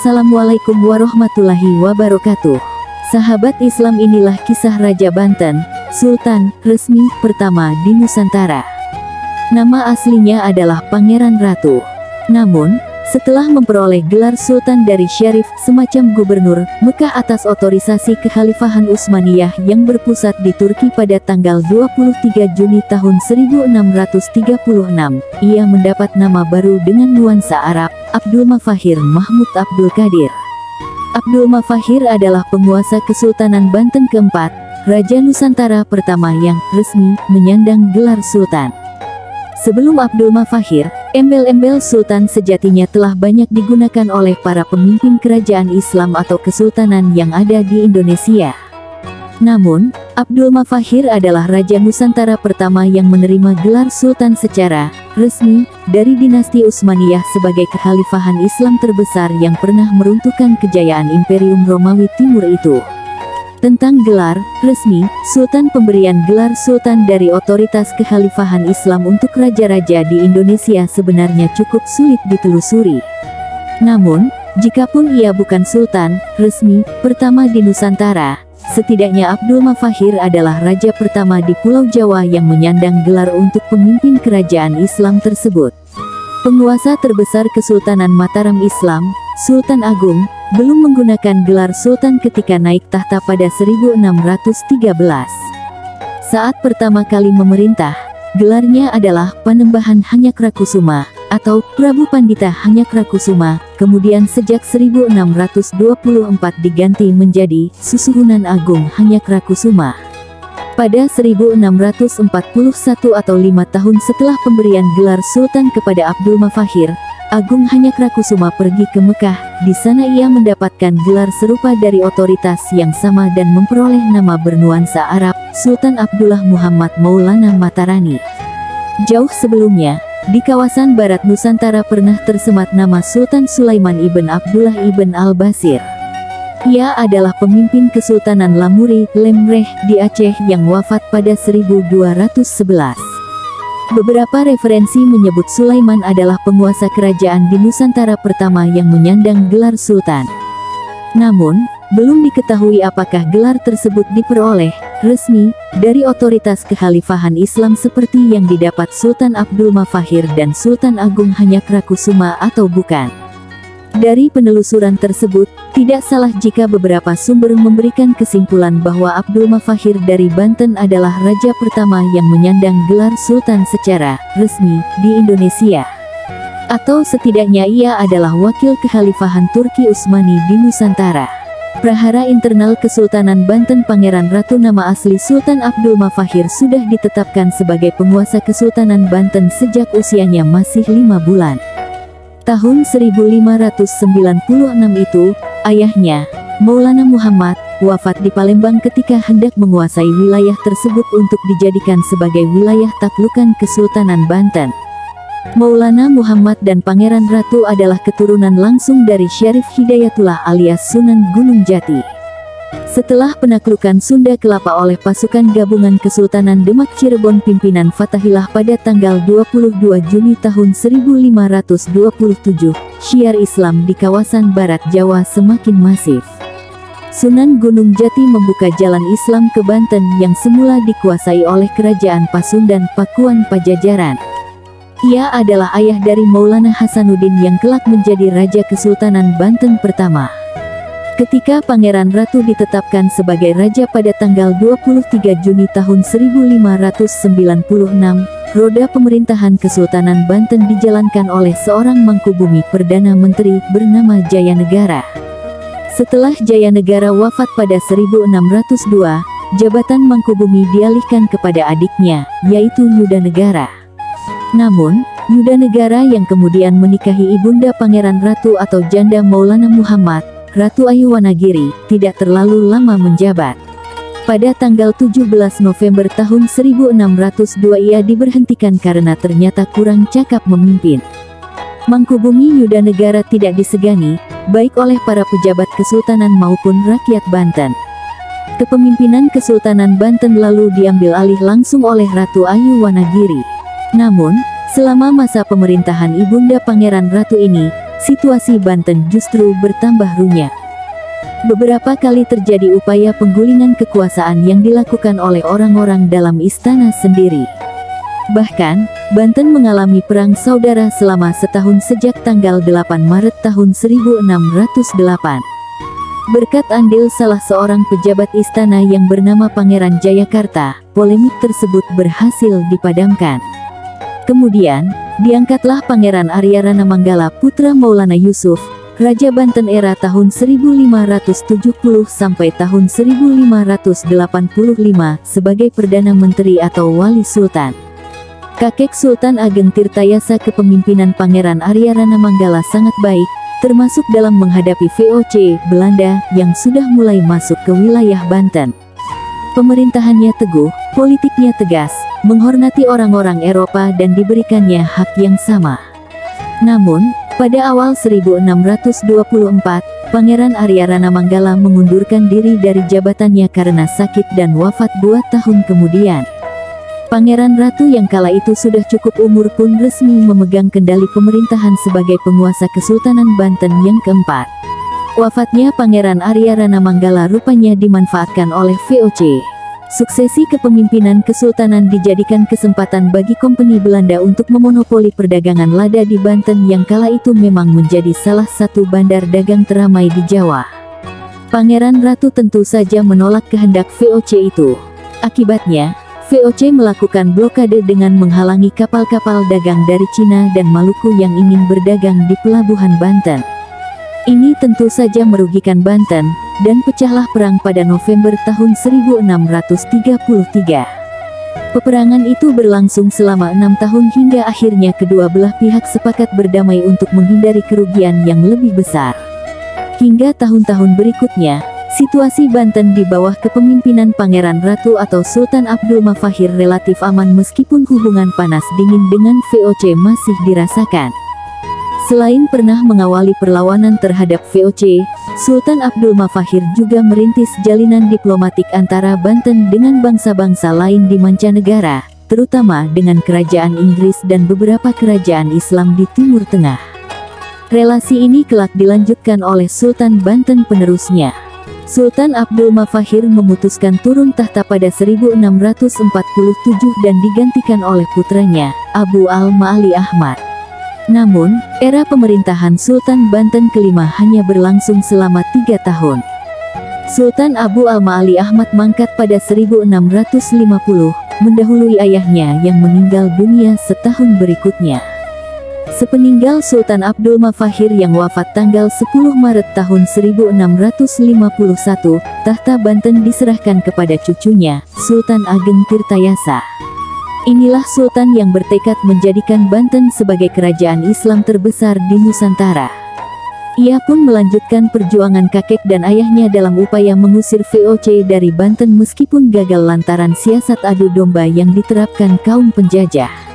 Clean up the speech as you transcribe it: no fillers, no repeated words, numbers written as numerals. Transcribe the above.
Assalamualaikum warahmatullahi wabarakatuh. Sahabat Islam, inilah kisah Raja Banten, Sultan resmi pertama di Nusantara. Nama aslinya adalah Pangeran Ratu. Namun, setelah memperoleh gelar Sultan dari Syarif, semacam gubernur Mekah atas otorisasi Kekhalifahan Utsmaniyah yang berpusat di Turki pada tanggal 23 Juni tahun 1636, ia mendapat nama baru dengan nuansa Arab, Abdul Mafahir Mahmud Abdul Qadir. Abdul Mafahir adalah penguasa Kesultanan Banten keempat, Raja Nusantara pertama yang resmi menyandang gelar Sultan. Sebelum Abdul Mafahir, embel-embel Sultan sejatinya telah banyak digunakan oleh para pemimpin kerajaan Islam atau kesultanan yang ada di Indonesia. Namun, Abdul Mafahir adalah Raja Nusantara pertama yang menerima gelar Sultan secara resmi dari dinasti Utsmaniyah sebagai kekhalifahan Islam terbesar yang pernah meruntuhkan kejayaan Imperium Romawi Timur itu. Tentang gelar resmi Sultan, pemberian gelar Sultan dari otoritas kekhalifahan Islam untuk raja-raja di Indonesia sebenarnya cukup sulit ditelusuri. Namun, jikapun ia bukan Sultan resmi pertama di Nusantara, setidaknya Abdul Mafahir adalah raja pertama di Pulau Jawa yang menyandang gelar untuk pemimpin kerajaan Islam tersebut. Penguasa terbesar Kesultanan Mataram Islam, Sultan Agung, belum menggunakan gelar Sultan ketika naik tahta pada 1613. Saat pertama kali memerintah, gelarnya adalah Panembahan Hanyakarakusuma atau Prabu Pandita Hanyakarakusuma, kemudian sejak 1624 diganti menjadi Susuhunan Agung Hanyakarakusuma. Pada 1641 atau 5 tahun setelah pemberian gelar Sultan kepada Abdul Mafahir, Agung Hanyakarakusuma pergi ke Mekah. Di sana ia mendapatkan gelar serupa dari otoritas yang sama dan memperoleh nama bernuansa Arab, Sultan Abdullah Muhammad Maulana Matarani. Jauh sebelumnya, di kawasan barat Nusantara pernah tersemat nama Sultan Sulaiman ibn Abdullah ibn Al-Basir. Ia adalah pemimpin Kesultanan Lamuri, Lemreh di Aceh yang wafat pada 1211. Beberapa referensi menyebut Sulaiman adalah penguasa kerajaan di Nusantara pertama yang menyandang gelar Sultan. Namun, belum diketahui apakah gelar tersebut diperoleh resmi dari otoritas kekhalifahan Islam seperti yang didapat Sultan Abdul Mafahir dan Sultan Agung Hanyakarakusuma atau bukan. Dari penelusuran tersebut, tidak salah jika beberapa sumber memberikan kesimpulan bahwa Abdul Mafahir dari Banten adalah raja pertama yang menyandang gelar Sultan secara resmi di Indonesia. Atau setidaknya ia adalah wakil kekhalifahan Turki Utsmani di Nusantara. Prahara internal Kesultanan Banten Pangeran Ratu. Nama asli Sultan Abdul Mafahir sudah ditetapkan sebagai penguasa Kesultanan Banten sejak usianya masih 5 bulan. Tahun 1596 itu, ayahnya, Maulana Muhammad, wafat di Palembang ketika hendak menguasai wilayah tersebut untuk dijadikan sebagai wilayah taklukan Kesultanan Banten. Maulana Muhammad dan Pangeran Ratu adalah keturunan langsung dari Syarif Hidayatullah alias Sunan Gunung Jati. Setelah penaklukan Sunda Kelapa oleh pasukan gabungan Kesultanan Demak Cirebon pimpinan Fathahillah pada tanggal 22 Juni tahun 1527, syiar Islam di kawasan Barat Jawa semakin masif. Sunan Gunung Jati membuka jalan Islam ke Banten yang semula dikuasai oleh Kerajaan Pasundan Pakuan Pajajaran. Ia adalah ayah dari Maulana Hasanuddin yang kelak menjadi Raja Kesultanan Banten pertama. Ketika Pangeran Ratu ditetapkan sebagai raja pada tanggal 23 Juni tahun 1596, roda pemerintahan Kesultanan Banten dijalankan oleh seorang Mangkubumi Perdana Menteri bernama Jayanegara. Setelah Jayanegara wafat pada 1602, jabatan Mangkubumi dialihkan kepada adiknya, yaitu Yudanegara. Namun, Yudanegara yang kemudian menikahi ibunda Pangeran Ratu atau janda Maulana Muhammad, Ratu Ayu Wanagiri, tidak terlalu lama menjabat. Pada tanggal 17 November tahun 1602 ia diberhentikan karena ternyata kurang cakap memimpin. Mangkubumi Yudanegara tidak disegani, baik oleh para pejabat kesultanan maupun rakyat Banten. Kepemimpinan Kesultanan Banten lalu diambil alih langsung oleh Ratu Ayu Wanagiri. Namun, selama masa pemerintahan Ibunda Pangeran Ratu ini, situasi Banten justru bertambah runyam. Beberapa kali terjadi upaya penggulingan kekuasaan yang dilakukan oleh orang-orang dalam istana sendiri. Bahkan, Banten mengalami perang saudara selama setahun sejak tanggal 8 Maret tahun 1608. Berkat andil salah seorang pejabat istana yang bernama Pangeran Jayakarta, polemik tersebut berhasil dipadamkan. Kemudian, diangkatlah Pangeran Arya Rana Manggala putra Maulana Yusuf, Raja Banten era tahun 1570 sampai tahun 1585 sebagai Perdana Menteri atau Wali Sultan. Kakek Sultan Ageng Tirtayasa kepemimpinan Pangeran Arya Rana Manggala sangat baik, termasuk dalam menghadapi VOC Belanda yang sudah mulai masuk ke wilayah Banten. Pemerintahannya teguh, politiknya tegas, menghormati orang-orang Eropa dan diberikannya hak yang sama. Namun, pada awal 1624, Pangeran Arya Rana Manggala mengundurkan diri dari jabatannya karena sakit dan wafat 2 tahun kemudian. Pangeran Ratu yang kala itu sudah cukup umur pun resmi memegang kendali pemerintahan sebagai penguasa Kesultanan Banten yang keempat. Wafatnya Pangeran Arya Rana Manggala rupanya dimanfaatkan oleh VOC. Suksesi kepemimpinan kesultanan dijadikan kesempatan bagi kompeni Belanda untuk memonopoli perdagangan lada di Banten yang kala itu memang menjadi salah satu bandar dagang teramai di Jawa. Pangeran Ratu tentu saja menolak kehendak VOC itu. Akibatnya, VOC melakukan blokade dengan menghalangi kapal-kapal dagang dari Cina dan Maluku yang ingin berdagang di pelabuhan Banten. Ini tentu saja merugikan Banten, dan pecahlah perang pada November tahun 1633. Peperangan itu berlangsung selama 6 tahun hingga akhirnya kedua belah pihak sepakat berdamai untuk menghindari kerugian yang lebih besar. Hingga tahun-tahun berikutnya, situasi Banten di bawah kepemimpinan Pangeran Ratu atau Sultan Abdul Mafahir relatif aman meskipun hubungan panas dingin dengan VOC masih dirasakan. Selain pernah mengawali perlawanan terhadap VOC, Sultan Abdul Mafahir juga merintis jalinan diplomatik antara Banten dengan bangsa-bangsa lain di mancanegara, terutama dengan kerajaan Inggris dan beberapa kerajaan Islam di Timur Tengah. Relasi ini kelak dilanjutkan oleh Sultan Banten penerusnya. Sultan Abdul Mafahir memutuskan turun tahta pada 1647 dan digantikan oleh putranya, Abu al-Ma'ali Ahmad. Namun, era pemerintahan Sultan Banten kelima hanya berlangsung selama 3 tahun. Sultan Abu al-Ma'ali Ahmad mangkat pada 1650, mendahului ayahnya yang meninggal dunia setahun berikutnya. Sepeninggal Sultan Abdul Mafahir yang wafat tanggal 10 Maret tahun 1651, tahta Banten diserahkan kepada cucunya, Sultan Ageng Tirtayasa. Inilah Sultan yang bertekad menjadikan Banten sebagai kerajaan Islam terbesar di Nusantara. Ia pun melanjutkan perjuangan kakek dan ayahnya dalam upaya mengusir VOC dari Banten meskipun gagal lantaran siasat adu domba yang diterapkan kaum penjajah.